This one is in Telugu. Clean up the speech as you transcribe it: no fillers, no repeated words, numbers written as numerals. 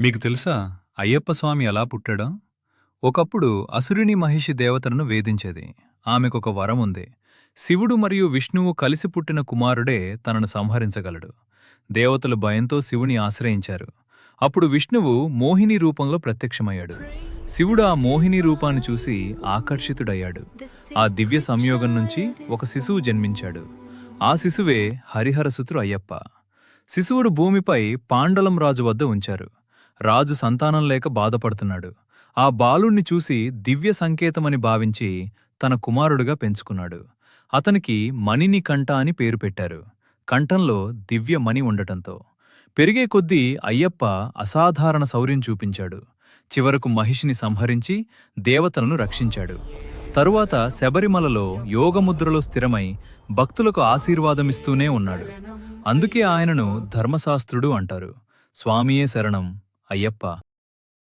మీకు తెలుసా అయ్యప్ప స్వామి ఎలా పుట్టాడో? ఒకప్పుడు అసురిని మహిషి దేవతలను వేధించేది. ఆమెకొక వరం ఉంది. శివుడు మరియు విష్ణువు కలిసి పుట్టిన కుమారుడే తనను సంహరించగలడు. దేవతలు భయంతో శివుని ఆశ్రయించారు. అప్పుడు విష్ణువు మోహిని రూపంలో ప్రత్యక్షమయ్యాడు. శివుడు ఆ మోహిని రూపాన్ని చూసి ఆకర్షితుడయ్యాడు. ఆ దివ్య సంయోగం నుంచి ఒక శిశువు జన్మించాడు. ఆ శిశువే హరిహరసుతుడు అయ్యప్ప. శిశువుడు భూమిపై పాండలం రాజు వద్ద ఉంచారు. రాజు సంతానం లేక బాధపడుతున్నాడు. ఆ బాలుణ్ణి చూసి దివ్య సంకేతమని భావించి తన కుమారుడుగా పెంచుకున్నాడు. అతనికి మణిని కంఠ అని పేరు పెట్టారు. కంఠంలో దివ్య మణి ఉండటంతో పెరిగే కొద్దీ అయ్యప్ప అసాధారణ శౌర్యం చూపించాడు. చివరకు మహిషిని సంహరించి దేవతలను రక్షించాడు. తరువాత శబరిమలలో యోగముద్రలో స్థిరమై భక్తులకు ఆశీర్వాదమిస్తూనే ఉన్నాడు. అందుకే ఆయనను ధర్మశాస్త్రుడు అంటారు. స్వామియే శరణం అయ్యప్ప.